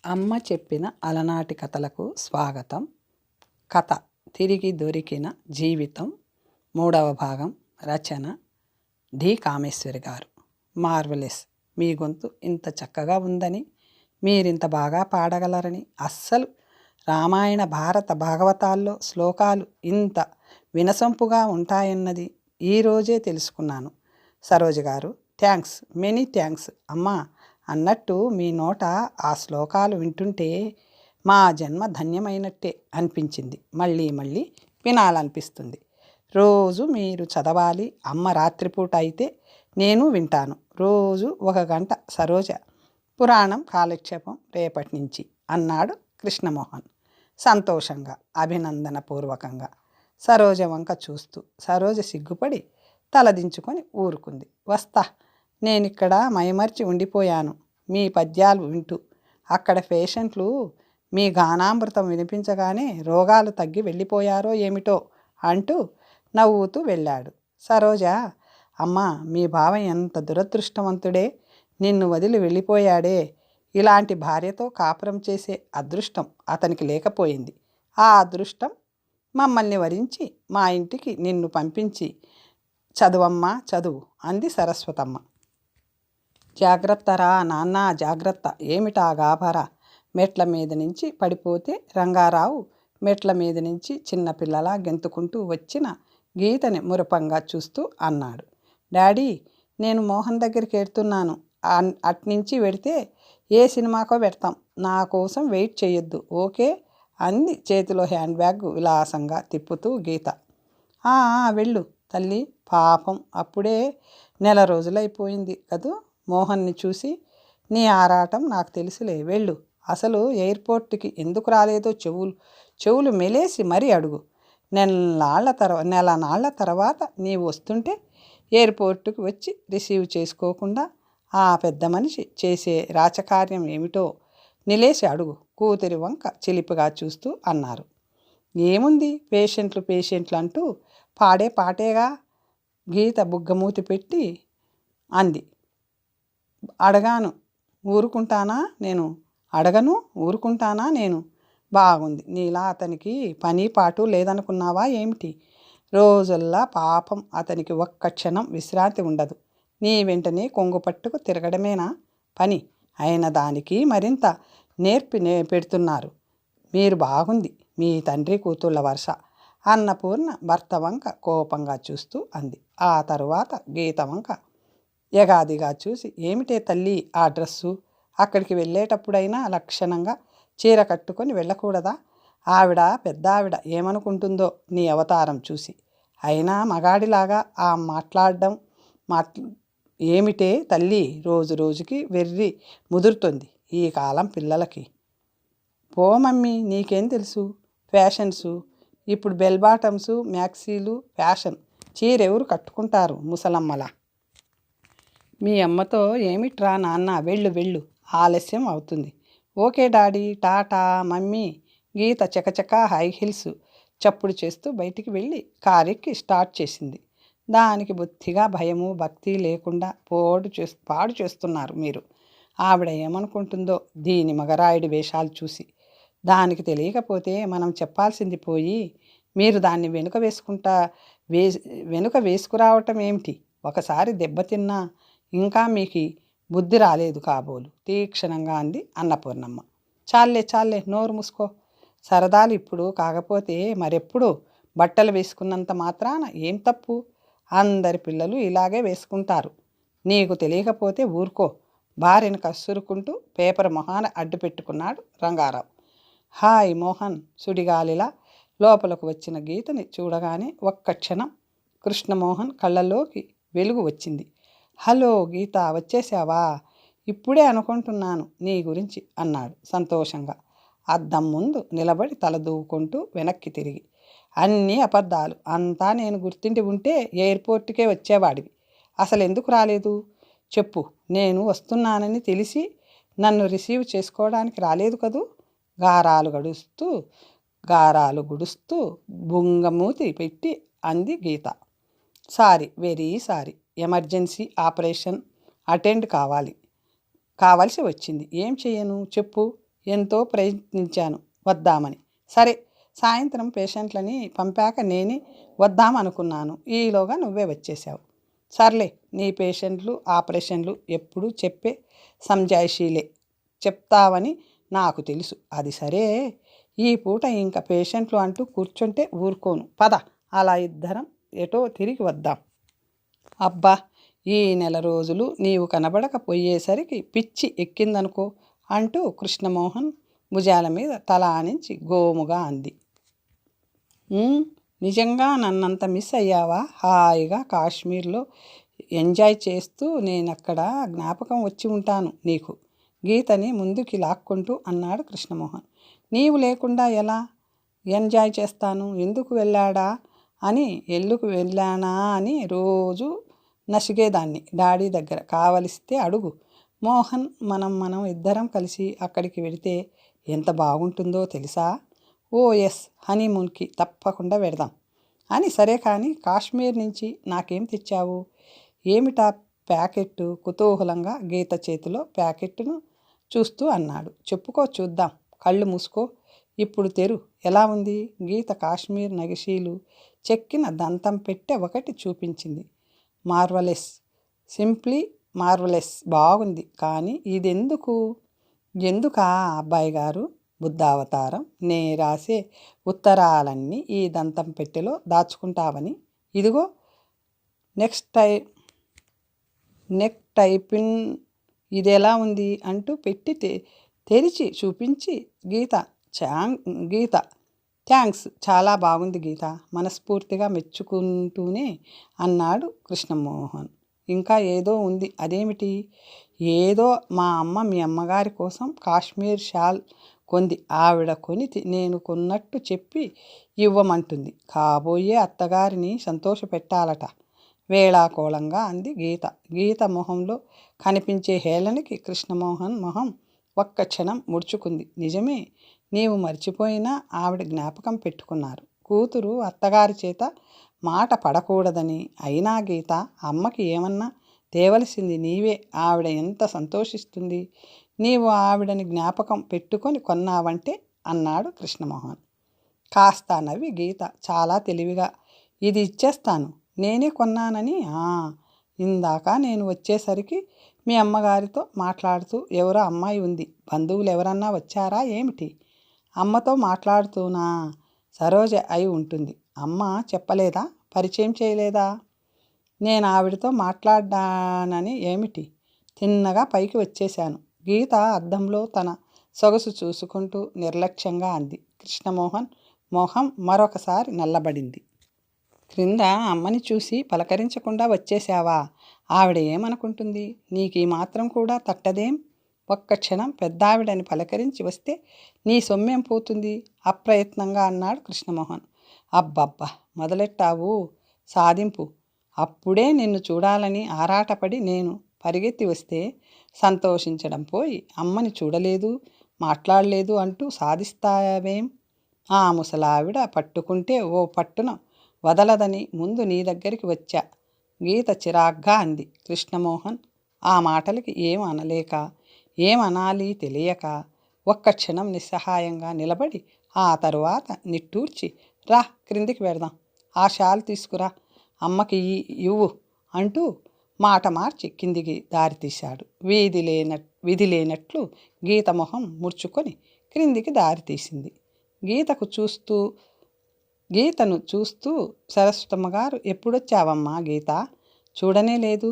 అమ్మ చెప్పిన అలనాటి కథలకు స్వాగతం. కథ తిరిగి దొరికిన జీవితం, 3వ భాగం. రచన డి కామేశ్వరి గారు. మార్వెలెస్. మీ గొంతు ఇంత చక్కగా ఉందని, మీరింత బాగా పాడగలరని, అస్సలు రామాయణ భారత భాగవతాల్లో శ్లోకాలు ఇంత వినసొంపుగా ఉంటాయన్నది ఈరోజే తెలుసుకున్నాను. సరోజ గారు, థ్యాంక్స్, మెనీ థ్యాంక్స్ అమ్మా. అన్నట్టు మీ నోట ఆ శ్లోకాలు వింటుంటే మా జన్మ ధన్యమైనట్టే అనిపించింది. మళ్ళీ మళ్ళీ వినాలనిపిస్తుంది. రోజు మీరు చదవాలి. అమ్మ రాత్రిపూట అయితే నేను వింటాను. రోజు 1 గంట సరోజ పురాణం కాలక్షేపం రేపటి నుంచి అన్నాడు కృష్ణమోహన్ సంతోషంగా, అభినందనపూర్వకంగా. సరోజ వంక చూస్తూ సరోజ సిగ్గుపడి తలదించుకొని ఊరుకుంది. వస్తా, నేనిక్కడ మైమర్చి ఉండిపోయాను మీ పద్యాలు వింటూ. అక్కడ పేషెంట్లు మీ గానామృతం వినిపించగానే రోగాలు తగ్గి వెళ్ళిపోయారో ఏమిటో అంటూ నవ్వుతూ వెళ్ళాడు. సరోజ, అమ్మా, మీ బావ ఎంత దురదృష్టవంతుడే, నిన్ను వదిలి వెళ్ళిపోయాడే. ఇలాంటి భార్యతో కాపురం చేసే అదృష్టం అతనికి లేకపోయింది. ఆ అదృష్టం మమ్మల్ని వరించి మా ఇంటికి నిన్ను పంపించి చదువమ్మా చదువు అంది సరస్వతమ్మ. జాగ్రత్తరా నాన్న, జాగ్రత్త. ఏమిటా గాభరా? మెట్ల మీద నుంచి పడిపోతే రంగారావు మెట్ల మీద నుంచి చిన్నపిల్లలా గెంతుకుంటూ వచ్చిన గీతని మురపంగా చూస్తూ అన్నాడు. డాడీ, నేను మోహన్ దగ్గరికి వెళ్తున్నాను. అట్నుంచి వెడితే ఏ సినిమాకో పెడతాం. నా కోసం వెయిట్ చేయొద్దు, ఓకే అంది చేతిలో హ్యాండ్ బ్యాగ్ విలాసంగా తిప్పుతూ గీత. వెళ్ళు తల్లి. పాపం, అప్పుడే 4 రోజులైపోయింది కదూ మోహన్ని చూసి. నీ ఆరాటం నాకు తెలుసులే, వెళ్ళు. అసలు ఎయిర్పోర్ట్కి ఎందుకు రాలేదో చెవులు మెలేసి మరీ అడుగు. నెలనాళ్ల తర్వాత నీవు వస్తుంటే ఎయిర్పోర్టుకు వచ్చి రిసీవ్ చేసుకోకుండా ఆ పెద్ద మనిషి చేసే రాచకార్యం ఏమిటో నిలేసి అడుగు కూతురి వంక చిలిపిగా చూస్తూ అన్నారు. ఏముంది, పేషెంట్లు అంటూ పాడే పాటేగా. గీత బుగ్గమూతి పెట్టి అంది. అడగను ఊరుకుంటానా నేను? బాగుంది. నీలా అతనికి పని పాటు లేదనుకున్నావా ఏమిటి? రోజుల్లా పాపం అతనికి ఒక్క క్షణం విశ్రాంతి ఉండదు. నీ వెంటనే కొంగు పట్టుకు తిరగడమేనా పని? అయిన దానికి మరింత నేర్పి పెడుతున్నారు మీరు. బాగుంది మీ తండ్రి కూతుళ్ళ వరుస. అన్నపూర్ణ భర్త వంక కోపంగా చూస్తూ అంది. ఆ తరువాత గీత వంక యగాదిగా చూసి, ఏమిటే తల్లి ఆ డ్రెస్సు? అక్కడికి వెళ్ళేటప్పుడైనా లక్షణంగా చీర కట్టుకొని వెళ్ళకూడదా? పెద్దావిడ ఏమనుకుంటుందో నీ అవతారం చూసి. అయినా మగాడిలాగా ఆ మాట్లాడడం ఏమిటే తల్లి? రోజు రోజుకి వెర్రి ముదురుతుంది ఈ కాలం పిల్లలకి. పో మమ్మీ, నీకేం తెలుసు ఫ్యాషన్సు? ఇప్పుడు బెల్ బాటమ్సు మ్యాక్సీలు ఫ్యాషన్. చీరెవరు కట్టుకుంటారు ముసలమ్మలా? మీ అమ్మతో ఏమిట్రా నాన్న, వెళ్ళు, ఆలస్యం అవుతుంది. Okay daddy, tata mummy. Geetha చకచక హై హీల్స్ చప్పుడు చేస్తూ బయటికి వెళ్ళి కారెక్కి స్టార్ట్ చేసింది. దానికి బొత్తిగా భయము భక్తి లేకుండా పాడు చేస్తున్నారు మీరు. ఆవిడ ఏమనుకుంటుందో దీని మగరాయుడి వేషాలు చూసి. దానికి తెలియకపోతే మనం చెప్పాల్సింది పోయి మీరు దాన్ని వెనుక వేసుకురావటం ఏమిటి? ఒకసారి దెబ్బతిన్నా ఇంకా మీకు బుద్ధి రాలేదు కాబోలు తీక్షణంగా అంది అన్నపూర్ణమ్మ. చాలే నోరు మూసుకో. సరదాలు ఇప్పుడు కాకపోతే మరెప్పుడు? బట్టలు వేసుకున్నంత మాత్రాన ఏం తప్పు? అందరి పిల్లలు ఇలాగే వేసుకుంటారు. నీకు తెలియకపోతే ఊరుకో. భార్యను కసురుకుంటూ పేపర్ మొహాన అడ్డు పెట్టుకున్నాడు రంగారావు. హాయ్ మోహన్. సుడిగాలిలా లోపలకు వచ్చిన గీతని చూడగానే ఒక్క క్షణం కృష్ణమోహన్ కళ్ళల్లోకి వెలుగు వచ్చింది. హలో గీత, వచ్చేసావా? ఇప్పుడే అనుకుంటున్నాను నీ గురించి అన్నాడు సంతోషంగా. అద్దం ముందు నిలబడి తలదూకుంటూ వెనక్కి తిరిగి. అన్నీ అబద్ధాలు. అంతా నేను గుర్తిండి ఉంటే ఎయిర్పోర్ట్కే వచ్చేవాడివి. అసలు ఎందుకు రాలేదు చెప్పు? నేను వస్తున్నానని తెలిసి నన్ను రిసీవ్ చేసుకోవడానికి రాలేదు కదూ? గారాలు గుడుస్తూ బుంగమూతి పెట్టి అంది Geetha. Sorry, very sorry. Emergency operation attend కావాల్సి వచ్చింది. ఏం చెయ్యను చెప్పు? ఎంతో ప్రయత్నించాను వద్దామని. సరే, సాయంత్రం పేషెంట్లని పంపాక నేనే వద్దామనుకున్నాను. ఈలోగా నువ్వే వచ్చేసావు. సర్లే, నీ పేషెంట్లు ఆపరేషన్లు ఎప్పుడూ చెప్పే సంజాయిషీలే చెప్తావని నాకు తెలుసు. అది సరే, ఈ పూట ఇంకా పేషెంట్లు అంటూ కూర్చుంటే ఊరుకోను. పద, అలా ఇద్దరం ఎటో తిరిగి వద్దాం. అబ్బా, ఈ నెల రోజులు నీవు కనబడకపోయేసరికి పిచ్చి ఎక్కిందనుకో అంటూ కృష్ణమోహన్ భుజాల మీద తల ఆనించి గోముగా అంది. నిజంగా నన్నంత మిస్ అయ్యావా? హాయిగా కాశ్మీర్లో ఎంజాయ్ చేస్తూ నేనక్కడ జ్ఞాపకం వచ్చి ఉంటాను నీకు, గీతని ముందుకి లాక్కుంటూ అన్నాడు కృష్ణమోహన్. నీవు లేకుండా ఎలా ఎంజాయ్ చేస్తాను? ఎందుకు వెళ్ళాడా అని, ఎల్లుకు వెళ్ళానా అని రోజు నసిగేదాన్ని డాడీ దగ్గర. కావలిస్తే అడుగు మోహన్, మనం ఇద్దరం కలిసి అక్కడికి వెడితే ఎంత బాగుంటుందో తెలుసా? ఓ ఎస్, హనీమూన్కి తప్పకుండా వెడదాం అని. సరే కానీ కాశ్మీర్ నుంచి నాకేం తెచ్చావు? ఏమిటా ప్యాకెట్టు? కుతూహలంగా గీత చేతిలో ప్యాకెట్ను చూస్తూ అన్నాడు. చెప్పుకో చూద్దాం. కళ్ళు మూసుకో, ఇప్పుడు తెరు. ఎలా ఉంది? గీత కాశ్మీర్ నగిషీలు చెక్కిన దంతం పెట్టె ఒకటి చూపించింది. మార్వలెస్, సింప్లీ మార్వలెస్, బాగుంది. కానీ ఇదెందుకు? ఎందుకా అబ్బాయి గారు? బుద్ధావతారం, నే రాసే ఉత్తరాలన్నీ ఈ దంతం పెట్టెలో దాచుకుంటావని. ఇదిగో నెక్ టైపిన్, ఇదెలా ఉంది అంటూ పెట్టి తెరిచి చూపించి గీత థ్యాంక్స్, చాలా బాగుంది గీత, మనస్ఫూర్తిగా మెచ్చుకుంటూనే అన్నాడు కృష్ణమోహన్. ఇంకా ఏదో ఉంది, అదేమిటి? ఏదో మా అమ్మ మీ అమ్మగారి కోసం కాశ్మీర్ షాల్ కొంది. ఆవిడ కొని నేను కొన్నట్టు చెప్పి ఇవ్వమంటుంది. కాబోయే అత్తగారిని సంతోషపెట్టాలట. వేళాకోళంగా అంది గీత. గీత మొహంలో కనిపించే హేళనకి కృష్ణమోహన్ మొహం ఒక్క క్షణం ముడుచుకుంది. నిజమే, నీవు మర్చిపోయినా ఆవిడ జ్ఞాపకం పెట్టుకున్నారు. కూతురు అత్తగారి చేత మాట పడకూడదని. అయినా గీత, అమ్మకి ఏమన్నా తేవలసింది నీవే. ఆవిడ ఎంత సంతోషిస్తుంది నీవు ఆవిడని జ్ఞాపకం పెట్టుకొని కొన్నావంటే అన్నాడు కృష్ణమోహన్. కాస్త నవ్వి గీత చాలా తెలివిగా, ఇది ఇచ్చేస్తాను, నేనే కొన్నానని. ఇందాక నేను వచ్చేసరికి మీ అమ్మగారితో మాట్లాడుతూ ఎవరో అమ్మాయి ఉంది, బంధువులు ఎవరన్నా వచ్చారా ఏమిటి? అమ్మతో మాట్లాడుతూనా? సరోజ అయి ఉంటుంది. అమ్మ చెప్పలేదా? పరిచయం చేయలేదా? నేను ఆవిడతో మాట్లాడ్డానని ఏమిటి? తిన్నగా పైకి వచ్చేశాను. గీత అద్దంలో తన సొగసు చూసుకుంటూ నిర్లక్ష్యంగా అంది. కృష్ణమోహన్ మొహం మరొకసారి నల్లబడింది. క్రింద అమ్మని చూసి పలకరించకుండా వచ్చేశావా? ఆవిడ ఏమనుకుంటుంది? నీకు ఈ మాత్రం కూడా తట్టదేం? ఒక్క క్షణం పెద్దావిడని పలకరించి వస్తే నీ సొమ్మేం పోతుంది? అప్రయత్నంగా అన్నాడు కృష్ణమోహన్. అబ్బబ్బా, మొదలెట్టావు సాధింపు. అప్పుడే నిన్ను చూడాలని ఆరాటపడి నేను పరిగెత్తి వస్తే సంతోషించడం పోయి అమ్మని చూడలేదు, మాట్లాడలేదు అంటూ సాధిస్తావేం? ఆ ముసలావిడ పట్టుకుంటే ఓ పట్టున వదలదని ముందు నీ దగ్గరికి వచ్చా, గీత చిరాగ్గా అంది. కృష్ణమోహన్ ఆ మాటలకి ఏం అనలేక, ఏమనాలి తెలియక ఒక్క క్షణం నిస్సహాయంగా నిలబడి ఆ తరువాత నిట్టూర్చి, రా క్రిందికి వెడదాం, ఆ షాల్ తీసుకురా, అమ్మకి ఇవ్వు అంటూ మాట మార్చి కిందికి దారితీశాడు. విధి లేనట్లు గీత మొహం ముడుచుకొని క్రిందికి దారితీసింది. గీతను చూస్తూ సరస్వతమ్మ గారు, ఎప్పుడొచ్చావమ్మా గీత? చూడనే లేదు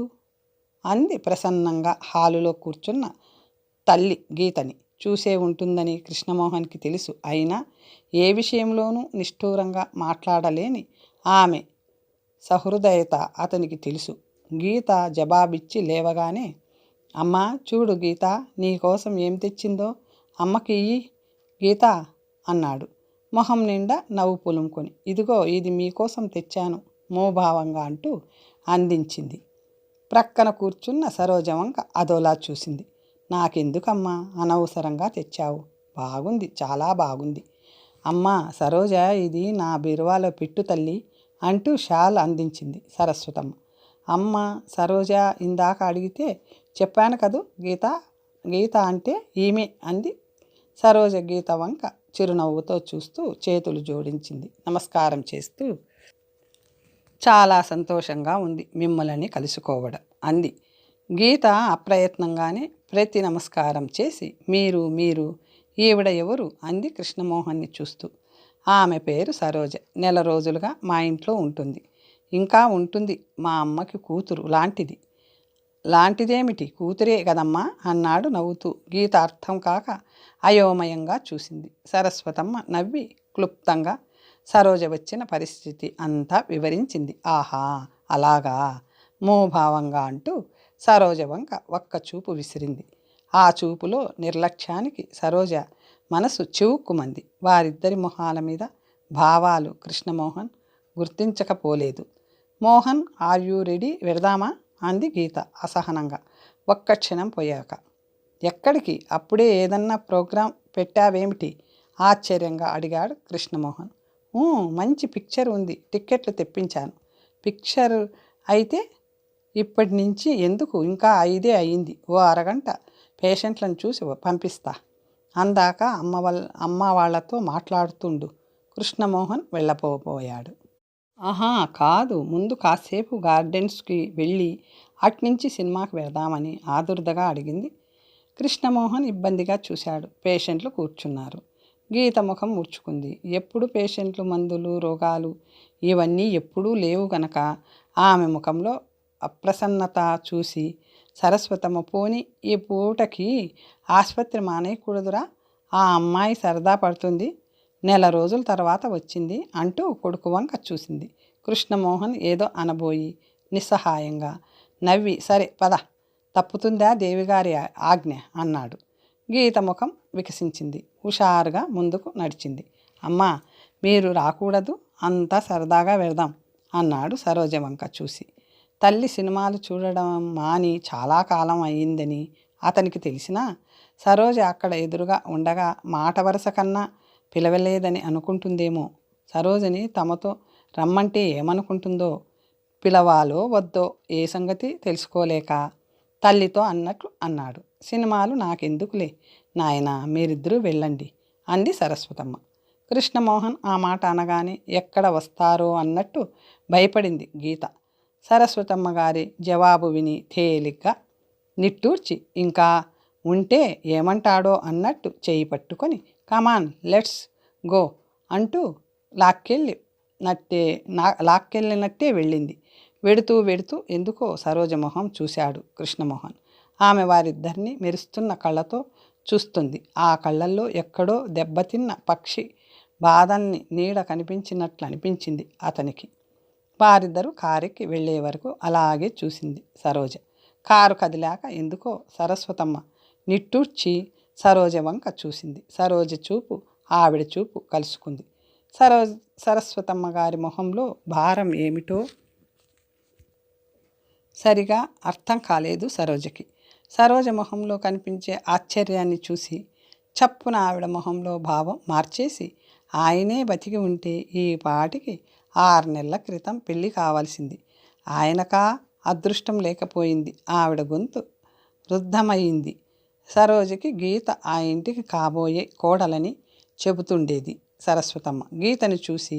అంది ప్రసన్నంగా. హాలులో కూర్చున్న తల్లి గీతని చూసే ఉంటుందని కృష్ణమోహన్కి తెలుసు. అయినా ఏ విషయంలోనూ నిష్ఠూరంగా మాట్లాడలేని ఆమె సహృదయత అతనికి తెలుసు. గీత జవాబిచ్చి లేవగానే, అమ్మా చూడు గీత, నీకోసం ఏం తెచ్చిందో, అమ్మకి ఇయ్యి గీత అన్నాడు మొహం నిండా నవ్వు పులుముకొని. ఇదిగో, ఇది మీకోసం తెచ్చాను మోభావంగా అంటూ అందించింది. ప్రక్కన కూర్చున్న సరోజవంక అదోలా చూసింది. నాకెందుకమ్మా అనవసరంగా తెచ్చావు? బాగుంది, చాలా బాగుంది. అమ్మా సరోజ, ఇది నా బీరువాలో పెట్టు తల్లి అంటూ షాల్ అందించింది సరస్వతమ్మ. అమ్మ సరోజ ఇందాక అడిగితే చెప్పాను కదూ గీత అంటే ఈమె అంది సరోజ గీత వంక చిరునవ్వుతో చూస్తూ చేతులు జోడించింది. నమస్కారం చేస్తూ, చాలా సంతోషంగా ఉంది మిమ్మల్ని కలుసుకోవడం అంది. గీత అప్రయత్నంగానే ప్రతి నమస్కారం చేసి, మీరు మీరు ఈవిడ ఎవరు అంది కృష్ణమోహన్ని చూస్తూ. ఆమె పేరు సరోజ. నెల రోజులుగా మా ఇంట్లో ఉంటుంది. ఇంకా ఉంటుంది. మా అమ్మకి కూతురు లాంటిది. లాంటిదేమిటి, కూతురే కదమ్మా అన్నాడు నవ్వుతూ. గీత అర్థం కాక అయోమయంగా చూసింది. సరస్వతమ్మ నవ్వి క్లుప్తంగా సరోజ వచ్చిన పరిస్థితి అంతా వివరించింది. ఆహా, అలాగా మోభావంగా అంటూ సరోజ వంక ఒక్క చూపు విసిరింది. ఆ చూపులో నిర్లక్ష్యానికి సరోజ మనసు చివుక్కుమంది. వారిద్దరి మొహాల మీద భావాలు కృష్ణమోహన్ గుర్తించకపోలేదు. మోహన్, ఆర్ యూ రెడీ, వెడదామా అంది గీత అసహనంగా ఒక్క క్షణం పోయాక. ఎక్కడికి, అప్పుడే ఏదన్నా ప్రోగ్రాం పెట్టావేమిటి ఆశ్చర్యంగా అడిగాడు కృష్ణమోహన్. మంచి పిక్చర్ ఉంది, టిక్కెట్లు తెప్పించాను. పిక్చర్ అయితే ఇప్పటి నుంచి ఎందుకు, ఇంకా 5 అయింది. ఓ అరగంట పేషెంట్లను చూసి పంపిస్తా. అందాక అమ్మ వాళ్ళతో మాట్లాడుతుండు. కృష్ణమోహన్ వెళ్ళపోయాడు. ఆహా కాదు, ముందు కాసేపు గార్డెన్స్కి వెళ్ళి అట్నుంచి సినిమాకి వెళదామని ఆదుర్దగా అడిగింది. కృష్ణమోహన్ ఇబ్బందిగా చూశాడు. పేషెంట్లు కూర్చున్నారు. గీత ముఖం ముడుచుకుంది. ఎప్పుడు పేషెంట్లు, మందులు, రోగాలు ఇవన్నీ ఎప్పుడూ లేవు గనక ఆమె ముఖంలో అప్రసన్నత చూసి సరస్వతమ్మ, పోని ఈ పూటకి ఆసుపత్రి మానేయకూడదురా, ఆ అమ్మాయి సరదా పడుతుంది, నెల రోజుల తర్వాత వచ్చింది అంటూ కొడుకు వంక చూసింది. కృష్ణమోహన్ ఏదో అనబోయి నిస్సహాయంగా నవ్వి, సరే పద, తప్పుతుందా దేవిగారి ఆజ్ఞ అన్నాడు. గీత ముఖం వికసించింది. హుషారుగా ముందుకు నడిచింది. అమ్మా, మీరు రాకూడదు, అంతా సరదాగా వెళదాం అన్నాడు సరోజ వంక చూసి. తల్లి సినిమాలు చూడడం మాని చాలా కాలం అయ్యిందని అతనికి తెలిసినా సరోజ అక్కడ ఎదురుగా ఉండగా మాట వరుస కన్నా పిలవలేదని అనుకుంటుందేమో. సరోజని తమతో రమ్మంటే ఏమనుకుంటుందో, పిలవాలో వద్దో ఏ సంగతి తెలుసుకోలేక తల్లితో అన్నట్లు అన్నాడు. సినిమాలు నాకెందుకులే నాయనా, మీరిద్దరూ వెళ్ళండి అంది సరస్వతమ్మ. కృష్ణమోహన్ ఆ మాట అనగానే ఎక్కడ వస్తారో అన్నట్టు భయపడింది గీత. సరస్వతమ్మ గారి జవాబు విని తేలిగ్గా నిట్టూర్చి, ఇంకా ఉంటే ఏమంటాడో అన్నట్టు చేయి పట్టుకొని కమాన్ లెట్స్ గో అంటూ లాక్కెళ్ళినట్టే వెళ్ళింది. వెడుతూ ఎందుకో సరోజ మొహం చూశాడు కృష్ణమోహన్. ఆమె వారిద్దరినీ మెరుస్తున్న కళ్ళతో చూస్తుంది. ఆ కళ్ళల్లో ఎక్కడో దెబ్బతిన్న పక్షి బాధల్ని నీడ కనిపించినట్లు అనిపించింది అతనికి. వారిద్దరూ కారుకి వెళ్ళే వరకు అలాగే చూసింది సరోజ. కారు కదిలాక ఎందుకో సరస్వతమ్మ నిట్టూర్చి సరోజ వంక చూసింది. సరోజ చూపు ఆవిడ చూపు కలుసుకుంది. సరస్వతమ్మ గారి మొహంలో భారం ఏమిటో సరిగా అర్థం కాలేదు సరోజకి. సరోజ మొహంలో కనిపించే ఆశ్చర్యాన్ని చూసి చప్పున ఆవిడ మొహంలో భావం మార్చేసి, ఆయనే బతికి ఉంటే ఈ పాటికి 6 నెలల క్రితం పెళ్ళి కావాల్సింది. ఆయనకా అదృష్టం లేకపోయింది. ఆవిడ గొంతు రుద్ధమయింది. సరోజకి గీత ఆ ఇంటికి కాబోయే కోడలని చెబుతుండేది సరస్వతమ్మ. గీతను చూసి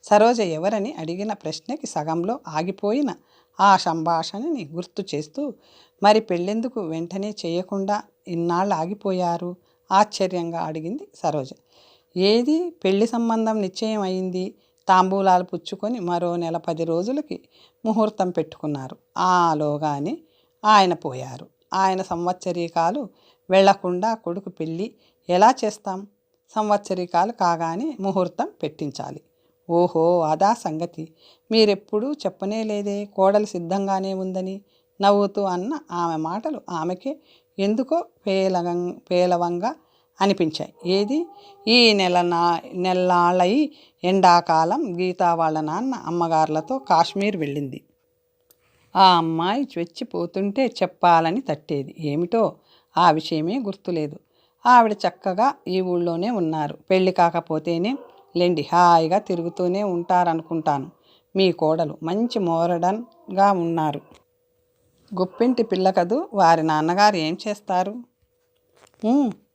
సరోజ ఎవరని అడిగిన ప్రశ్నకి సగంలో ఆగిపోయిన ఆ సంభాషణని గుర్తు చేస్తూ, మరి పెళ్ళెందుకు వెంటనే చేయకుండా ఇన్నాళ్ళు ఆగిపోయారు ఆశ్చర్యంగా అడిగింది సరోజ. ఏది, పెళ్లి సంబంధం నిశ్చయం అయింది, తాంబూలాలు పుచ్చుకొని మరో నెల 10 రోజులకి ముహూర్తం పెట్టుకున్నారు. ఆలోగానే ఆయన పోయారు. ఆయన సంవత్సరీకాలు వెళ్లకుండా కొడుకు పెళ్ళి ఎలా చేస్తాం? సంవత్సరీకాలు కాగానే ముహూర్తం పెట్టించాలి. ఓహో, అదా సంగతి, మీరెప్పుడూ చెప్పనే లేదే కోడలు సిద్ధంగానే ఉందని నవ్వుతూ అన్న ఆమె మాటలు ఆమెకే ఎందుకో పేలవంగా అనిపించాయి. ఏది, ఈ నెల్లాళ్ళై ఎండాకాలం గీత వాళ్ళ నాన్న అమ్మగారులతో కాశ్మీర్ వెళ్ళింది. ఆ అమ్మాయి చచ్చిపోతుంటే చెప్పాలని తట్టేది. ఏమిటో ఆ విషయమే గుర్తులేదు. ఆవిడ చక్కగా ఈ ఊళ్ళోనే ఉన్నారు. పెళ్ళి కాకపోతేనే లేండి, హాయిగా తిరుగుతూనే ఉంటారనుకుంటాను. మీ కోడలు మంచి మోరడన్గా ఉన్నారు. గొప్పింటి పిల్ల కదూ, వారి నాన్నగారు ఏం చేస్తారు?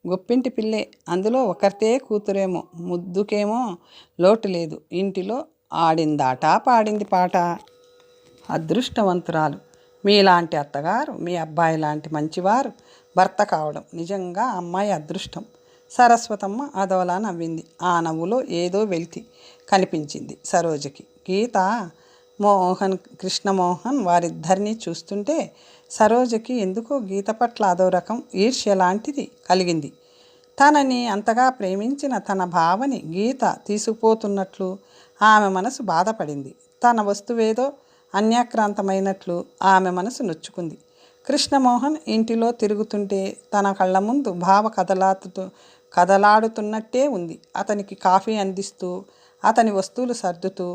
గొప్పింటి పిల్లే, అందులో ఒకరితే కూతురేమో, ముద్దుకేమో లోటు లేదు. ఇంటిలో ఆడిందాట పాడింది పాట. అదృష్టవంతురాలు మీలాంటి అత్తగారు, మీ అబ్బాయి లాంటి మంచివారు భర్త కావడం నిజంగా అమ్మాయి అదృష్టం. సరస్వతమ్మ అదోలా నవ్వింది. ఆ నవ్వులో ఏదో వెలితి కనిపించింది సరోజకి. గీత, మోహన్, కృష్ణమోహన్ వారిద్దరినీ చూస్తుంటే సరోజకి ఎందుకో గీత పట్ల అదో రకం ఈర్ష్య లాంటిది కలిగింది. తనని అంతగా ప్రేమించిన తన భావని గీత తీసుకుపోతున్నట్లు ఆమె మనసు బాధపడింది. తన వస్తువేదో అన్యాక్రాంతమైనట్లు ఆమె మనసు నొచ్చుకుంది. కృష్ణమోహన్ ఇంటిలో తిరుగుతుంటే తన కళ్ళ ముందు భావ కదలాడుతున్నట్టే ఉంది. అతనికి కాఫీ అందిస్తూ, అతని వస్తువులు సర్దుతూ,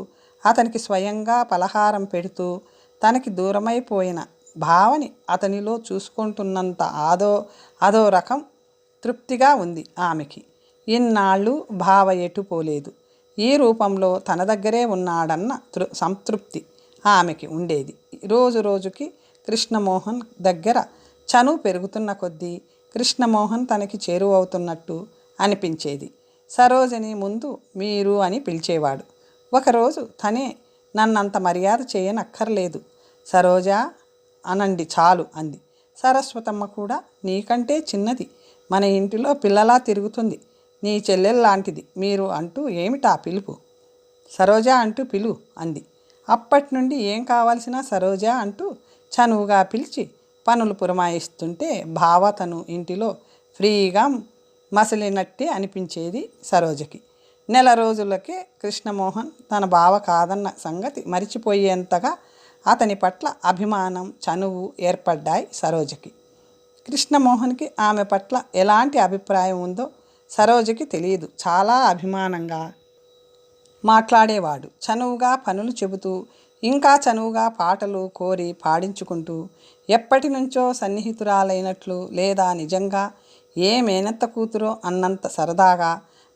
అతనికి స్వయంగా పలహారం పెడుతూ, తనకి దూరమైపోయిన భావని అతనిలో చూసుకుంటున్నంత అదో రకం తృప్తిగా ఉంది ఆమెకి. ఇన్నాళ్ళు భావ ఎటుపోలేదు. ఈ రూపంలో తన దగ్గరే ఉన్నాడన్న సంతృప్తి ఆమెకి ఉండేది. రోజు రోజుకి కృష్ణమోహన్ దగ్గర చనువు పెరుగుతున్న కొద్దీ కృష్ణమోహన్ తనకి చేరువవుతున్నట్టు అనిపించేది. సరోజని ముందు మీరు అని పిలిచేవాడు. ఒకరోజు తనే నన్నంత మర్యాద చేయనక్కర్లేదు, సరోజా అనండి చాలు అంది. సరస్వతమ్మ కూడా నీకంటే చిన్నది, మన ఇంటిలో పిల్లలా తిరుగుతుంది, నీ చెల్లెల్లాంటిది, మీరు అంటూ ఏమిటా పిలుపు, సరోజా అంటూ పిలు అంది. అప్పటి నుండి ఏం కావాల్సిన సరోజా అంటూ చనువుగా పిలిచి పనులు పురమాయిస్తుంటే భావ తను ఇంటిలో ఫ్రీగా మసలినట్టే అనిపించేది సరోజకి. నెల రోజులకే కృష్ణమోహన్ తన బావ కాదన్న సంగతి మరిచిపోయేంతగా అతని పట్ల అభిమానం, చనువు ఏర్పడ్డాయి సరోజకి. కృష్ణమోహన్కి ఆమె పట్ల ఎలాంటి అభిప్రాయం ఉందో సరోజకి తెలియదు. చాలా అభిమానంగా మాట్లాడేవాడు. చనువుగా పనులు చెబుతూ, ఇంకా చనువుగా పాటలు కోరి పాడించుకుంటూ, ఎప్పటి నుంచో సన్నిహితురాలైనట్లు లేదా నిజంగా ఏ మేనత్త కూతురో అన్నంత సరదాగా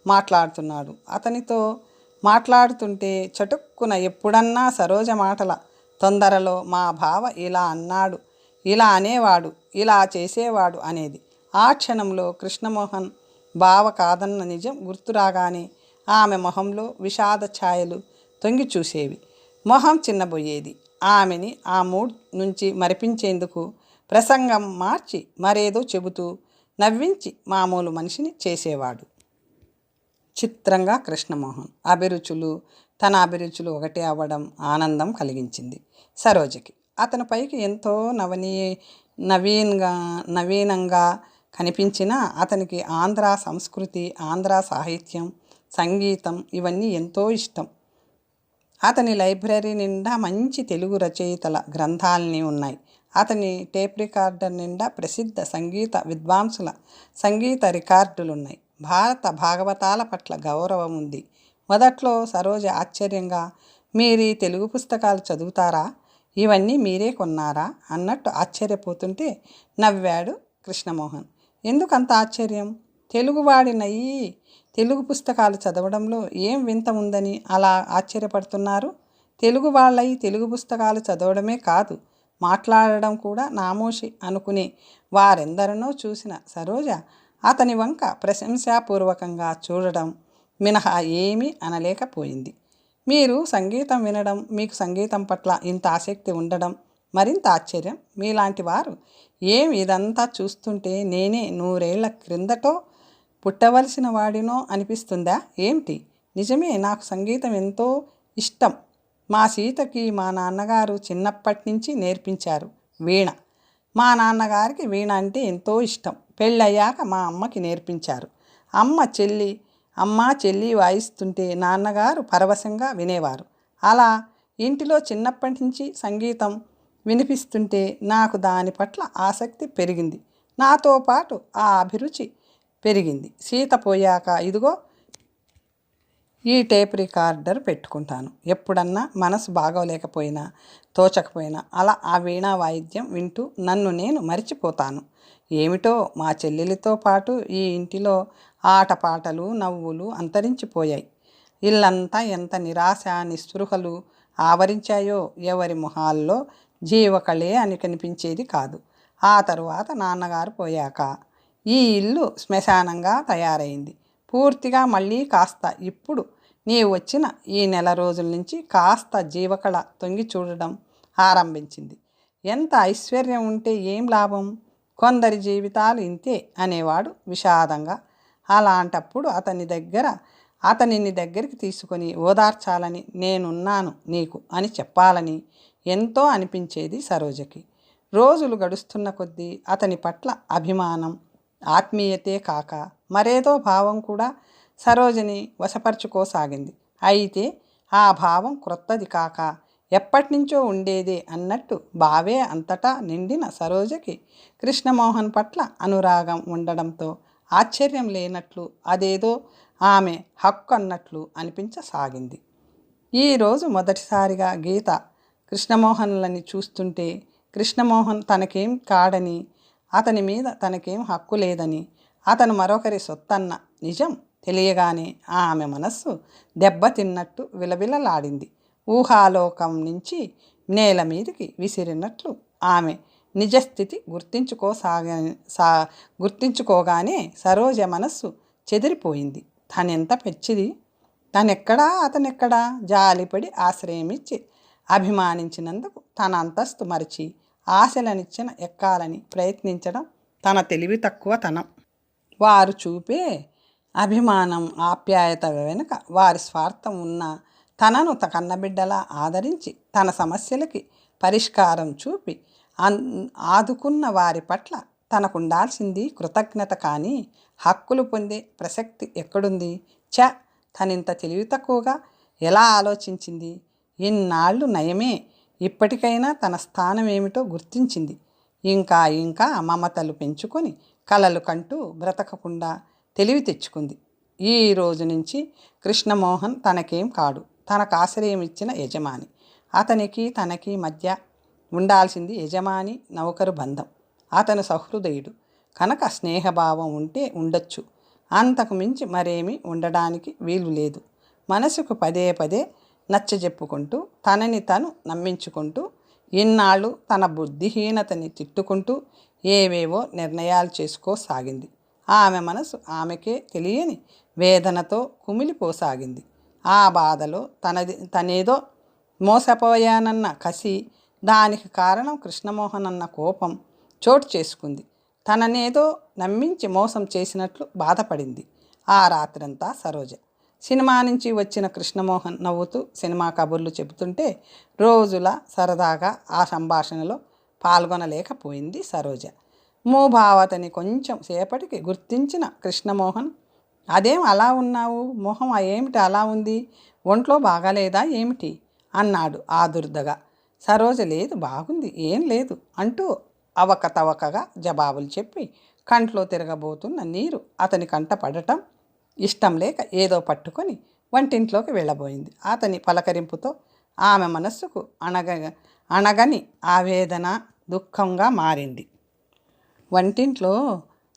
మాట్లాడుతున్నాడు. అతనితో మాట్లాడుతుంటే చటుక్కున ఎప్పుడన్నా సరోజ మాటల తొందరలో మా బావ ఇలా అన్నాడు, ఇలా అనేవాడు, ఇలా చేసేవాడు అనేది. ఆ క్షణంలో కృష్ణమోహన్ బావ కాదన్న నిజం గుర్తురాగానే ఆమె మొహంలో విషాద ఛాయలు తొంగి చూసేవి. మొహం చిన్నబోయేది. ఆమెని ఆ మూడ్ నుంచి మరిపించేందుకు ప్రసంగం మార్చి మరేదో చెబుతూ నవ్వించి మామూలు మనిషిని చేసేవాడు. చిత్రంగా కృష్ణమోహన్ తన అభిరుచులు ఒకటే అవ్వడం ఆనందం కలిగించింది సరోజకి. అతని పైకి ఎంతో నవీనంగా కనిపించినా అతనికి ఆంధ్ర సంస్కృతి, ఆంధ్ర సాహిత్యం, సంగీతం ఇవన్నీ ఎంతో ఇష్టం. అతని లైబ్రరీ నిండా మంచి తెలుగు రచయితల గ్రంథాలని ఉన్నాయి. అతని టేప్ రికార్డర్ నిండా ప్రసిద్ధ సంగీత విద్వాంసుల సంగీత రికార్డులున్నాయి. భారత భాగవతాల పట్ల గౌరవం ఉంది. మొదట్లో సరోజ ఆశ్చర్యంగా, మీరీ తెలుగు పుస్తకాలు చదువుతారా, ఇవన్నీ మీరే కొన్నారా అన్నట్టు ఆశ్చర్యపోతుంటే నవ్వాడు కృష్ణమోహన్. ఎందుకంత ఆశ్చర్యం, తెలుగువాడినయ్యి తెలుగు పుస్తకాలు చదవడంలో ఏం వింత ఉందని అలా ఆశ్చర్యపడుతున్నారు? తెలుగు వాళ్ళై తెలుగు పుస్తకాలు చదవడమే కాదు, మాట్లాడడం కూడా నామోషి అనుకునే వారెందరినో చూసిన సరోజ అతని వంక ప్రశంసాపూర్వకంగా చూడడం మినహా ఏమీ అనలేకపోయింది. మీరు సంగీతం వినడం, మీకు సంగీతం పట్ల ఇంత ఆసక్తి ఉండడం మరింత ఆశ్చర్యం. మీలాంటి వారు ఇదంతా చూస్తుంటే నేనే 100 ఏళ్ల క్రిందటో పుట్టవలసిన వాడినో అనిపిస్తుందా ఏమిటి? నిజమే, నాకు సంగీతం ఎంతో ఇష్టం. మా సీతకి మా నాన్నగారు చిన్నప్పటి నుంచి నేర్పించారు వీణ. మా నాన్నగారికి వీణ అంటే ఎంతో ఇష్టం. పెళ్ళయ్యాక మా అమ్మకి నేర్పించారు. అమ్మ చెల్లి వాయిస్తుంటే నాన్నగారు పరవశంగా వినేవారు. అలా ఇంటిలో చిన్నప్పటి నుంచి సంగీతం వినిపిస్తుంటే నాకు దాని పట్ల ఆసక్తి పెరిగింది. నాతో పాటు ఆ అభిరుచి పెరిగింది. సీత పోయాక ఇదిగో ఈ టేప్ రికార్డర్ పెట్టుకుంటాను. ఎప్పుడన్నా మనసు బాగోలేకపోయినా, తోచకపోయినా అలా ఆ వీణా వాయిద్యం వింటూ నన్ను నేను మరిచిపోతాను. ఏమిటో మా చెల్లెలితో పాటు ఈ ఇంటిలో ఆటపాటలు, నవ్వులు అంతరించిపోయాయి. ఇల్లంతా ఎంత నిరాశ, నిస్పృహలు ఆవరించాయో. ఎవరి మొహాల్లో జీవకళే అని కనిపించేది కాదు. ఆ తరువాత నాన్నగారు పోయాక ఈ ఇల్లు శ్మశానంగా తయారైంది. పూర్తిగా మళ్ళీ కాస్త ఇప్పుడు నీవు వచ్చిన ఈ నెల రోజుల నుంచి కాస్త జీవకళ తొంగి చూడడం ఆరంభించింది. ఎంత ఐశ్వర్యం ఉంటే ఏం లాభం, కొందరి జీవితాలు ఇంతే అనేవాడు విషాదంగా. అలాంటప్పుడు అతనిని దగ్గరికి తీసుకొని ఓదార్చాలని, నేనున్నాను నీకు అని చెప్పాలని ఎంతో అనిపించేది సరోజకి. రోజులు గడుస్తున్న కొద్దీ అతని పట్ల అభిమానం, ఆత్మీయతే కాక మరేదో భావం కూడా సరోజని వశపరుచుకోసాగింది. అయితే ఆ భావం క్రొత్తది కాక ఎప్పటినుంచో ఉండేదే అన్నట్టు బావే అంతటా నిండిన సరోజకి కృష్ణమోహన్ పట్ల అనురాగం ఉండడంతో ఆశ్చర్యం లేనట్లు, అదేదో ఆమె హక్కు అన్నట్లు అనిపించసాగింది. ఈరోజు మొదటిసారిగా గీత కృష్ణమోహన్లని చూస్తుంటే కృష్ణమోహన్ తనకేం కాడని, అతని మీద తనకేం హక్కు లేదని, అతను మరొకరి సొత్తన్న నిజం తెలియగానే ఆమె మనస్సు దెబ్బతిన్నట్టు విలవిలలాడింది. ఊహాలోకం నుంచి నేల మీదికి విసిరినట్లు ఆమె నిజస్థితి గుర్తించుకోగానే సరోజ మనస్సు చెదిరిపోయింది. తనెంత పెచ్చిది, తనెక్కడా అతనెక్కడా, జాలిపడి ఆశ్రయమిచ్చి అభిమానించినందుకు తన అంతస్తు మరిచి ఆశలనిచ్చిన ఎక్కాలని ప్రయత్నించడం తన తెలివి తక్కువతనం. వారు చూపే అభిమానం, ఆప్యాయత వెనుక వారి స్వార్థం ఉన్న తనను కన్నబిడ్డలా ఆదరించి తన సమస్యలకి పరిష్కారం చూపి ఆదుకున్న వారి పట్ల తనకుండాల్సింది కృతజ్ఞత కానీ హక్కులు పొందే ప్రసక్తి ఎక్కడుంది? తనింత తెలివి తక్కువగా ఎలా ఆలోచించింది? ఇన్నాళ్ళు నయమే, ఇప్పటికైనా తన స్థానం ఏమిటో గుర్తించింది. ఇంకా ఇంకా మమతలు పెంచుకొని కలలు కంటూ బ్రతకకుండా తెలివి తెచ్చుకుంది. ఈ రోజు నుంచి కృష్ణమోహన్ తనకేం కాడు, తనకు ఆశ్రయం ఇచ్చిన యజమాని. అతనికి తనకి మధ్య ఉండాల్సింది యజమాని నౌకరు బంధం. అతను సహృదయుడు కనుక స్నేహభావం ఉంటే ఉండొచ్చు, అంతకు మించి మరేమీ ఉండడానికి వీలు లేదు. మనసుకు పదే పదే నచ్చజెప్పుకుంటూ తనని తను నమ్మించుకుంటూ ఇన్నాళ్ళు తన బుద్ధిహీనతని తిట్టుకుంటూ ఏవేవో నిర్ణయాలు చేసుకోసాగింది. ఆమె మనసు ఆమెకే తెలియని వేదనతో కుమిలిపోసాగింది. ఆ బాధలో తనేదో మోసపోయానన్న కసి, దానికి కారణం కృష్ణమోహన్ అన్న కోపం చోటు చేసుకుంది. తననేదో నమ్మించి మోసం చేసినట్లు బాధపడింది ఆ రాత్రంతా సరోజ. సినిమా నుంచి వచ్చిన కృష్ణమోహన్ నవ్వుతూ సినిమా కబుర్లు చెబుతుంటే రోజుల సరదాగా ఆ సంభాషణలో పాల్గొనలేకపోయింది సరోజ. మూభావతని కొంచెం సేపటికి గుర్తించిన కృష్ణమోహన్, అదేం అలా ఉన్నావు, మొహం ఏమిటి అలా ఉంది, ఒంట్లో బాగాలేదా ఏమిటి అన్నాడు ఆదుర్దగా. సరోజ లేదు, బాగుంది, ఏం లేదు అంటూ అవకతవకగా జవాబులు చెప్పి కంట్లో తిరగబోతున్న నీరు అతని కంట పడటం ఇష్టం లేక ఏదో పట్టుకొని వంటింట్లోకి వెళ్ళబోయింది. అతని పలకరింపుతో ఆమె మనస్సుకు అనగని ఆవేదన దుఃఖంగా మారింది. వంటింట్లో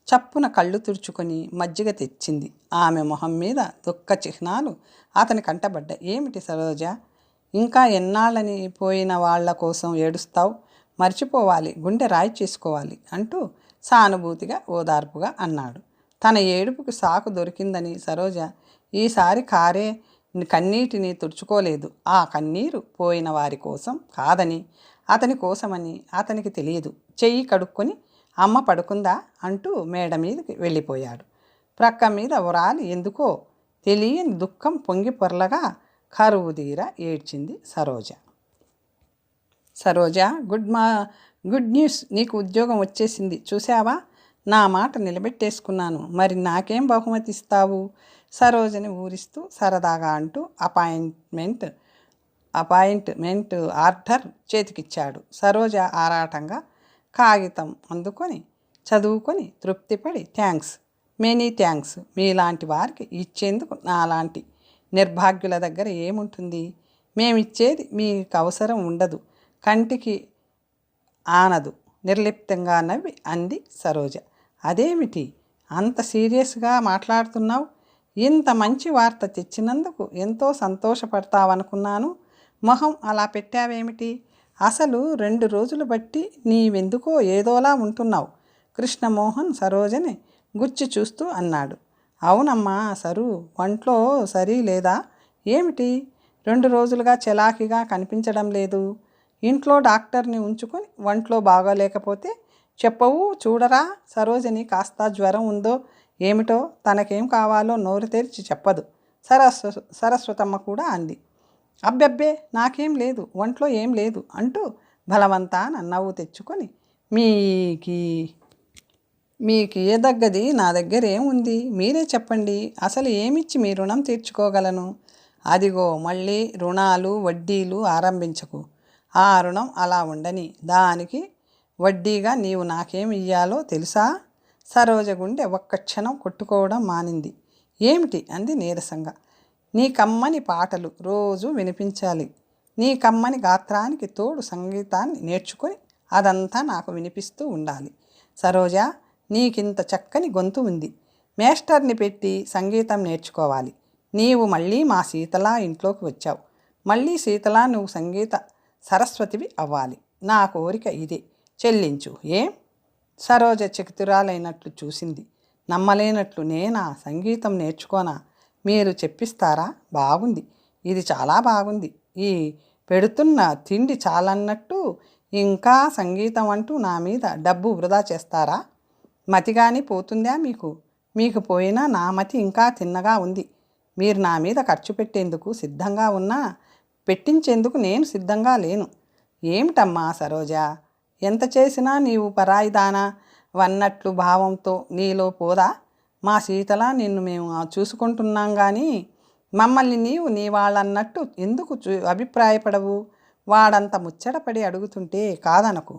చప్పున కళ్ళు తుడుచుకొని మజ్జిగ తెచ్చింది. ఆమె మొహం మీద దుఃఖ చిహ్నాలు అతని కంటబడ్డాయి. ఏమిటి సరోజ, ఇంకా ఎన్నాళ్ళని పోయిన వాళ్ల కోసం ఏడుస్తావు? మర్చిపోవాలి, గుండె రాయి చేసుకోవాలి అంటూ సానుభూతిగా ఓదార్పుగా అన్నాడు. తన ఏడుపుకు సాకు దొరికిందని సరోజ ఈసారి కారే కన్నీటిని తుడుచుకోలేదు. ఆ కన్నీరు పోయిన వారి కోసం కాదని, అతని కోసమని అతనికి తెలియదు. చెయ్యి కడుక్కొని అమ్మ పడుకుందా అంటూ మేడ మీదకి వెళ్ళిపోయాడు. ప్రక్క మీద ఉరాలి ఎందుకో తెలియని దుఃఖం పొంగి పొరలగా కరువుదీర ఏడ్చింది సరోజ. సరోజ, గుడ్ న్యూస్, నీకు ఉద్యోగం వచ్చేసింది చూసావా? నా మాట నిలబెట్టేసుకున్నాను, మరి నాకేం బహుమతి ఇస్తావు? సరోజని ఊరిస్తూ సరదాగా అంటూ అపాయింట్మెంట్ ఆర్డర్ చేతికిచ్చాడు. సరోజ ఆరాటంగా కాగితం అందుకొని చదువుకొని తృప్తిపడి మెనీ థ్యాంక్స్, మీలాంటి వారికి ఇచ్చేందుకు నాలాంటి నిర్భాగ్యుల దగ్గర ఏముంటుంది? మేమిచ్చేది మీకు అవసరం ఉండదు, కంటికి ఆనదు నిర్లిప్తంగా నవ్వి అంది సరోజ. అదేమిటి అంత సీరియస్గా మాట్లాడుతున్నావు? ఇంత మంచి వార్త తెచ్చినందుకు ఎంతో సంతోషపడతావనుకున్నాను, మొహం అలా పెట్టావేమిటి? అసలు 2 రోజులు బట్టి నీవెందుకో ఏదోలా ఉంటున్నావు. కృష్ణమోహన్ సరోజని గుచ్చి చూస్తూ అన్నాడు. అవునమ్మా సరు, ఒంట్లో సరి లేదా ఏమిటి? 2 రోజులుగా చలాకీగా కనిపించడం లేదు. ఇంట్లో డాక్టర్ని ఉంచుకొని ఒంట్లో బాగోలేకపోతే చెప్పవు చూడరా? సరోజని కాస్త జ్వరం ఉందో ఏమిటో తనకేం కావాలో నోరు తెరిచి చెప్పదు. సరస్వతమ్మ కూడా అంది. అబ్బెబ్బే నాకేం లేదు, ఒంట్లో ఏం లేదు అంటూ బలవంతాన నవ్వు తెచ్చుకొని మీకి మీకు ఏ దగ్గది నా దగ్గర ఏముంది మీరే చెప్పండి, అసలు ఏమిచ్చి మీ రుణం తీర్చుకోగలను? అదిగో మళ్ళీ రుణాలు వడ్డీలు ఆరంభించకు. ఆ రుణం అలా ఉండని, దానికి వడ్డీగా నీవు నాకేమి ఇయ్యాలో తెలుసా? సరోజ గుండె ఒక్క క్షణం కొట్టుకోవడం మానింది. ఏమిటి అంది నీరసంగా. నీ కమ్మని పాటలు రోజు వినిపించాలి. నీ కమ్మని గాత్రానికి తోడు సంగీతాన్ని నేర్చుకొని అదంతా నాకు వినిపిస్తూ ఉండాలి. సరోజ, నీకింత చక్కని గొంతు ఉంది, మేస్టర్ని పెట్టి సంగీతం నేర్చుకోవాలి. నీవు మళ్ళీ మా సీతలా ఇంట్లోకి వచ్చావు, మళ్ళీ సీతలా నువ్వు సంగీత సరస్వతివి అవ్వాలి. నా కోరిక ఇదే, చెల్లించు. ఏం? సరోజ చకితురాలైనట్లు చూసింది. నమ్మలేనట్లు. నేనా సంగీతం నేర్చుకోనా? మీరు చెప్పిస్తారా? బాగుంది, ఇది చాలా బాగుంది. ఈ పెడుతున్న తిండి చాలన్నట్టు ఇంకా సంగీతం అంటూ నా మీద డబ్బు వృధా చేస్తారా? మతిగాని పోతుందా మీకు? మీకు పోయినా నా మతి ఇంకా తిన్నగా ఉంది. మీరు నా మీద ఖర్చు పెట్టేందుకు సిద్ధంగా ఉన్నా పెట్టించేందుకు నేను సిద్ధంగా లేను. ఏమిటమ్మా సరోజ, ఎంత చేసినా నీవు పరాయిదానా వన్నట్లు భావంతో నీలో పోదా? మా సీతలా నిన్ను మేము చూసుకుంటున్నాం కానీ మమ్మల్ని నీవు నీ వాళ్ళన్నట్టు ఎందుకు అభిప్రాయపడవు? వాడంత ముచ్చటపడి అడుగుతుంటే కాదనకు.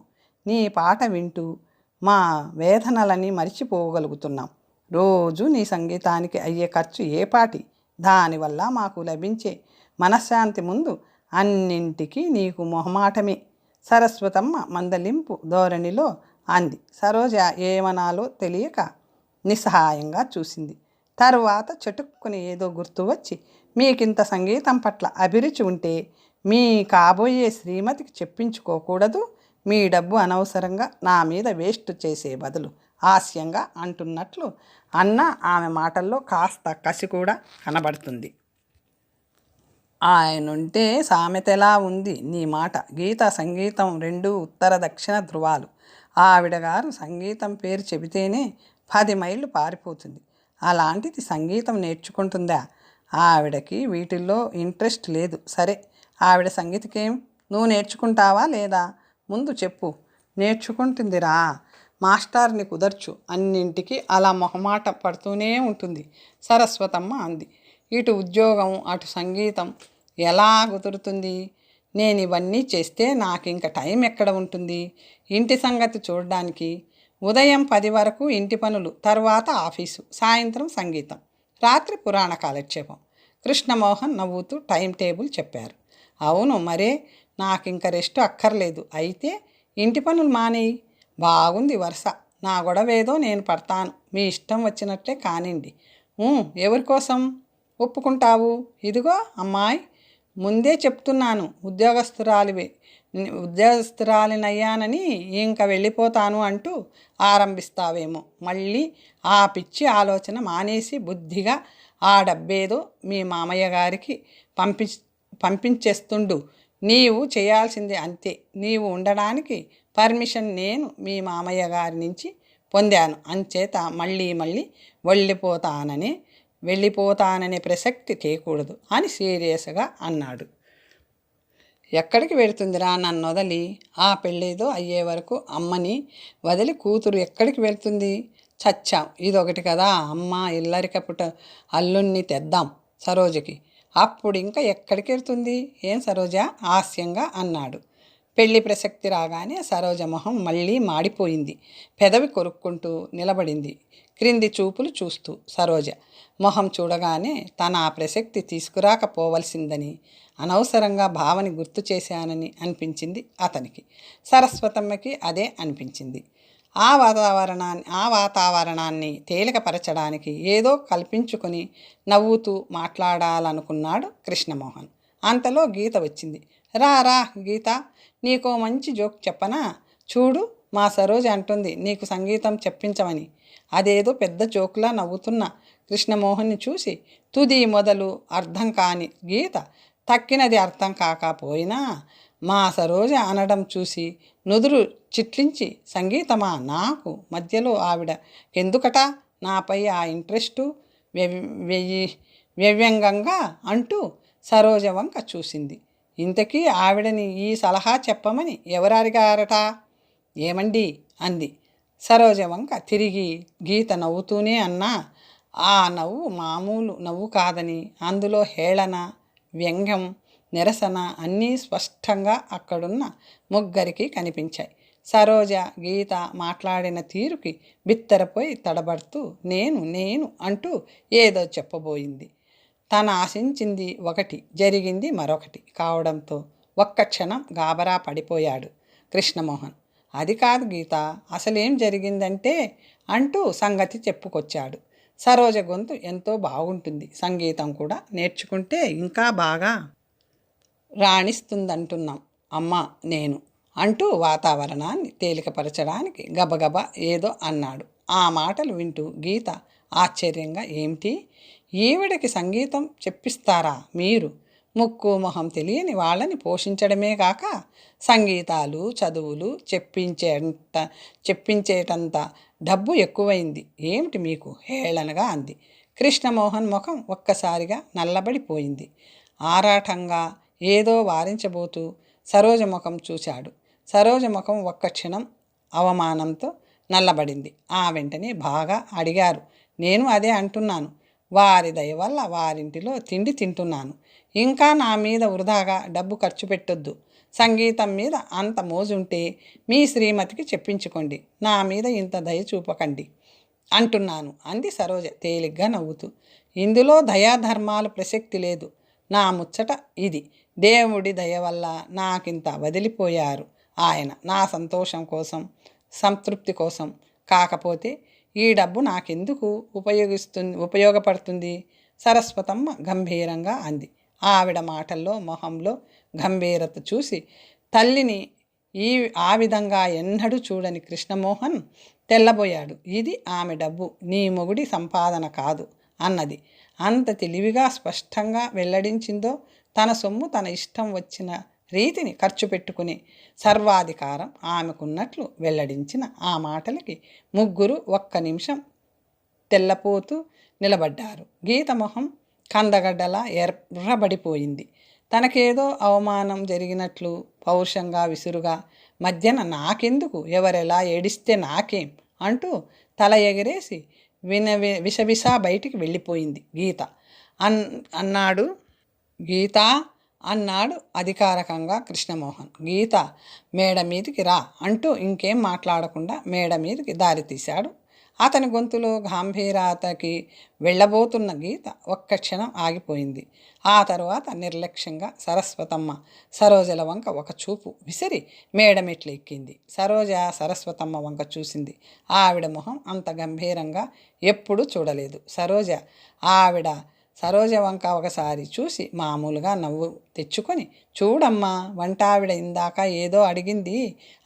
నీ పాట వింటూ మా వేదనలని మరిచిపోగలుగుతున్నాం. రోజు నీ సంగీతానికి అయ్యే ఖర్చు ఏపాటి? దానివల్ల మాకు లభించే మనశ్శాంతి ముందు అన్నింటికీ నీకు మొహమాటమే. సరస్వతమ్మ మందలింపు ధోరణిలో అంది. సరోజ ఏమనాలో తెలియక నిస్సహాయంగా చూసింది. తరువాత చటుక్కుని ఏదో గుర్తు వచ్చి, మీకింత సంగీతం పట్ల అభిరుచి ఉంటే మీ కాబోయే శ్రీమతికి చెప్పించుకోకూడదు? మీ డబ్బు అనవసరంగా నా మీద వేస్ట్ చేసే బదులు హాస్యంగా అంటున్నట్లు అన్న ఆమె మాటల్లో కాస్త కసి కూడా కనబడుతుంది. ఆయనుంటే సామెతలా ఉంది నీ మాట. గీత సంగీతం రెండూ ఉత్తర దక్షిణ ధృవాలు. ఆవిడగారు సంగీతం పేరు చెబితేనే 10 మైళ్ళు పారిపోతుంది. అలాంటిది సంగీతం నేర్చుకుంటుందా? ఆవిడకి వీటిల్లో ఇంట్రెస్ట్ లేదు. సరే, ఆవిడ సంగీతకేం? నువ్వు నేర్చుకుంటావా లేదా? ముందు చెప్పు. నేర్చుకుంటుందిరా, మాస్టర్ని కుదర్చు. అన్నింటికి అలా మొహమాట పడుతూనే ఉంటుంది సరస్వతమ్మ అంది. ఇటు ఉద్యోగం అటు సంగీతం ఎలా కుదురుతుంది? నేను ఇవన్నీ చేస్తే నాకు ఇంక టైం ఎక్కడ ఉంటుంది ఇంటి సంగతి చూడడానికి? ఉదయం 10 వరకు ఇంటి పనులు, తర్వాత ఆఫీసు, సాయంత్రం సంగీతం, రాత్రి పురాణ కాలక్షేపం. కృష్ణమోహన్ నవ్వుతూ టైం టేబుల్ చెప్పారు. అవును మరే, నాకింక రెస్ట్ అక్కర్లేదు. అయితే ఇంటి పనులు మానేయి. బాగుంది వరుస. నా గొడవేదో నేను పడతాను, మీ ఇష్టం వచ్చినట్లే కానివ్వండి. ఎవరికోసం ఒప్పుకుంటావు? ఇదిగో అమ్మాయి, ముందే చెప్తున్నాను, ఉద్యోగస్తురాలినయ్యానని ఇంక వెళ్ళిపోతాను అంటూ ఆరంభిస్తావేమో. మళ్ళీ ఆ పిచ్చి ఆలోచన మానేసి బుద్ధిగా ఆ డబ్బేదో మీ మామయ్య గారికి పంపించేస్తుండు. నీవు చేయాల్సింది అంతే. నీవు ఉండడానికి పర్మిషన్ నేను మీ మామయ్య గారి నుంచి పొందాను. అంచేత మళ్ళీ వెళ్ళిపోతాననే ప్రసక్తి చేయకూడదు అని సీరియస్గా అన్నాడు. ఎక్కడికి వెళుతుందిరా నన్ను వదిలి? ఆ పెళ్ళేదో అయ్యే వరకు అమ్మని వదిలి కూతురు ఎక్కడికి వెళ్తుంది? చచ్చాం. ఇదొకటి కదా అమ్మ, ఇల్లరికపుట అల్లుణ్ణి తెద్దాం సరోజకి. అప్పుడు ఇంకా ఎక్కడికి వెళ్తుంది? ఏం సరోజ? హాస్యంగా అన్నాడు. పెళ్లి ప్రసక్తి రాగానే సరోజ మొహం మళ్ళీ మాడిపోయింది. పెదవి కొరుక్కుంటూ నిలబడింది, క్రింది చూపులు చూస్తూ. సరోజ మొహం చూడగానే తన ఆ ప్రసక్తి తీసుకురాకపోవలసిందని అనవసరంగా భావని గుర్తు చేశానని అనిపించింది అతనికి. సరస్వతమ్మకి అదే అనిపించింది. ఆ వాతావరణాన్ని తేలికపరచడానికి ఏదో కల్పించుకొని నవ్వుతూ మాట్లాడాలనుకున్నాడు కృష్ణమోహన్. అంతలో గీత వచ్చింది. రా గీత, నీకో మంచి జోక్ చెప్పనా? చూడు, మా సరోజ అంటుంది నీకు సంగీతం చెప్పించమని. అదేదో పెద్ద జోకులా నవ్వుతున్న కృష్ణమోహన్ని చూసి తుది మొదలు అర్థం కాని గీత తక్కినది అర్థం కాకపోయినా మా సరోజ అనడం చూసి నుదురు చిట్లించి, సంగీతమా నాకు మధ్యలో ఆవిడ ఎందుకట నాపై ఆ ఇంట్రెస్టు వ్యంగ్యంగా అంటూ సరోజ వంక చూసింది. ఇంతకీ ఆవిడని ఈ సలహా చెప్పమని ఎవరు అడిగారట? ఏమండి అంది సరోజ వంక తిరిగి. గీత నవ్వుతూనే అన్నా, ఆ నవ్వు మామూలు నవ్వు కాదని, అందులో హేళన, వ్యంగ్యం, నిరసన అన్నీ స్పష్టంగా అక్కడున్న ముగ్గురికి కనిపించాయి. సరోజ గీత మాట్లాడిన తీరుకి బిత్తరపోయి తడబడుతూ నేను అంటూ ఏదో చెప్పబోయింది. తను ఆశించింది ఒకటి, జరిగింది మరొకటి కావడంతో ఒక్క క్షణం గాబరా పడిపోయాడు కృష్ణమోహన్. అది కాదు గీత, అసలేం జరిగిందంటే అంటూ సంగతి చెప్పుకొచ్చాడు. సరోజ గొంతు ఎంతో బాగుంటుంది, సంగీతం కూడా నేర్చుకుంటే ఇంకా బాగా రాణిస్తుందంటున్నాం అమ్మా నేను అంటూ వాతావరణాన్ని తేలికపరచడానికి గబగబా ఏదో అన్నాడు. ఆ మాటలు వింటూ గీత ఆశ్చర్యంగా, ఏమిటి ఈవిడకి సంగీతం చెప్పిస్తారా మీరు? ముక్కు మొహం తెలియని వాళ్ళని పోషించడమే కాక సంగీతాలు చదువులు చెప్పించేటంత డబ్బు ఎక్కువైంది ఏమిటి మీకు? హేళనగా అంది. కృష్ణమోహన్ ముఖం ఒక్కసారిగా నల్లబడిపోయింది. ఆరాటంగా ఏదో వారించబోతూ సరోజ ముఖం చూశాడు. సరోజ ముఖం ఒక్క క్షణం అవమానంతో నల్లబడింది. ఆ వెంటనే బాగా అడిగారు. నేను అదే అంటున్నాను. వారి దయ వల్ల వారింటిలో తిండి తింటున్నాను. ఇంకా నా మీద వృధాగా డబ్బు ఖర్చు పెట్టొద్దు. సంగీతం మీద అంత మోజుంటే మీ శ్రీమతికి చెప్పించుకోండి. నా మీద ఇంత దయ చూపకండి అంటున్నాను అంది సరోజ తేలిగ్గా నవ్వుతూ. ఇందులో దయాధర్మాల ప్రసక్తి లేదు. నా ముచ్చట ఇది. దేవుడి దయ వల్ల నాకింత వదిలిపోయారు ఆయన, నా సంతోషం కోసం, సంతృప్తి కోసం. కాకపోతే ఈ డబ్బు నాకెందుకు ఉపయోగపడుతుంది? సరస్వతమ్మ గంభీరంగా అంది. ఆవిడ మాటల్లో మొహంలో గంభీరత చూసి తల్లిని ఆ విధంగా ఎన్నడూ చూడని కృష్ణమోహన్ తెల్లబోయాడు. ఇది ఆమె డబ్బు, నీ మొగుడి సంపాదన కాదు అన్నది అంత తెలివిగా స్పష్టంగా వెల్లడించిందో. తన సొమ్ము తన ఇష్టం వచ్చిన రీతిని ఖర్చు పెట్టుకునే సర్వాధికారం ఆమెకున్నట్లు వెల్లడించిన ఆ మాటలకి ముగ్గురు ఒక్క నిమిషం తెల్లపోతూ నిలబడ్డారు. గీత మొహం కందగడ్డలా ఎర్రబడిపోయింది. తనకేదో అవమానం జరిగినట్లు పౌరుషంగా విసురుగా మధ్యన నాకెందుకు, ఎవరెలా ఏడిస్తే నాకేం అంటూ తల ఎగరేసి విసవిసా బయటికి వెళ్ళిపోయింది. అన్నాడు అధికారకంగా కృష్ణమోహన్. గీత మేడ మీదికి రా అంటూ ఇంకేం మాట్లాడకుండా మేడ మీదకి దారితీశాడు. అతని గొంతులో గంభీరతకి వెళ్ళబోతున్న గీత ఒక్క క్షణం ఆగిపోయింది. ఆ తరువాత నిర్లక్ష్యంగా సరస్వతమ్మ సరోజల వంక ఒక చూపు విసిరి మేడమెట్లు ఎక్కింది. సరోజ సరస్వతమ్మ వంక చూసింది. ఆవిడ మొహం అంత గంభీరంగా ఎప్పుడూ చూడలేదు. సరోజ వంక ఒకసారి చూసి మామూలుగా నవ్వు తెచ్చుకొని, చూడమ్మా వంటావిడ ఇందాక ఏదో అడిగింది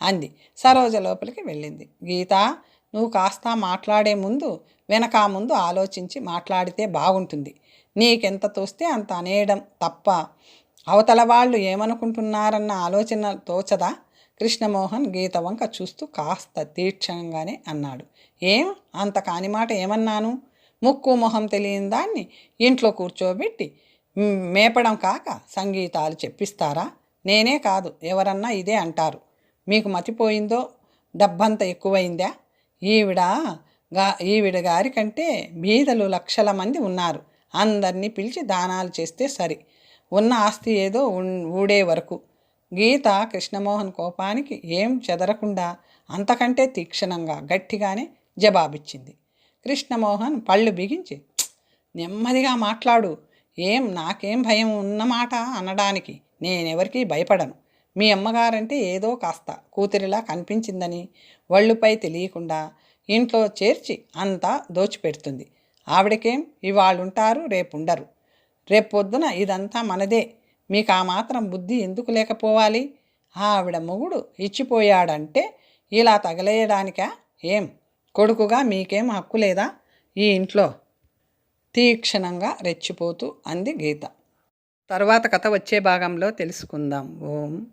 అంది. సరోజ లోపలికి వెళ్ళింది. గీత, నువ్వు కాస్త మాట్లాడే ముందు వెనక ముందు ఆలోచించి మాట్లాడితే బాగుంటుంది. నీకెంత తోస్తే అంత అనేయడం తప్ప అవతల వాళ్ళు ఏమనుకుంటున్నారన్న ఆలోచన తోచదా? కృష్ణమోహన్ గీత వంక చూస్తూ కాస్త తీక్షణంగానే అన్నాడు. ఏం అంత కాని మాట ఏమన్నాను? ముక్కు మొహం తెలియని దాన్ని ఇంట్లో కూర్చోబెట్టి మేపడం కాక సంగీతాలు చెప్పిస్తారా? నేనే కాదు, ఎవరన్నా ఇదే అంటారు. మీకు మతిపోయిందో? డబ్బంత ఎక్కువైందా? ఈవిడ గారి కంటే బీదలు లక్షల మంది ఉన్నారు. అందరినీ పిలిచి దానాలు చేస్తే సరి, ఉన్న ఆస్తి ఏదో ఊడే వరకు. గీత కృష్ణమోహన్ కోపానికి ఏం చెదరకుండా అంతకంటే తీక్షణంగా గట్టిగానే జవాబిచ్చింది. కృష్ణమోహన్ పళ్ళు బిగించి, నెమ్మదిగా మాట్లాడు. నాకేం భయం ఉన్నమాట అనడానికి? నేనెవరికీ భయపడను. మీ అమ్మగారంటే ఏదో కాస్త కూతురిలా కనిపించిందని ఒళ్ళుపై తెలియకుండా ఇంట్లో చేర్చి అంతా దోచిపెడుతుంది. ఆవిడకేం ఇవాళుంటారు రేపుండరు. రేపొద్దున ఇదంతా మనదే. మీకు ఆ మాత్రం బుద్ధి ఎందుకు లేకపోవాలి? ఆవిడ మొగుడు ఇచ్చిపోయాడంటే ఇలా తగలేయడానికా? ఏం కొడుకుగా మీకేం హక్కు లేదా ఈ ఇంట్లో? తీక్షణంగా రెచ్చిపోతూ అంది గీత. తర్వాత కథ వచ్చే భాగంలో తెలుసుకుందాం. ఓం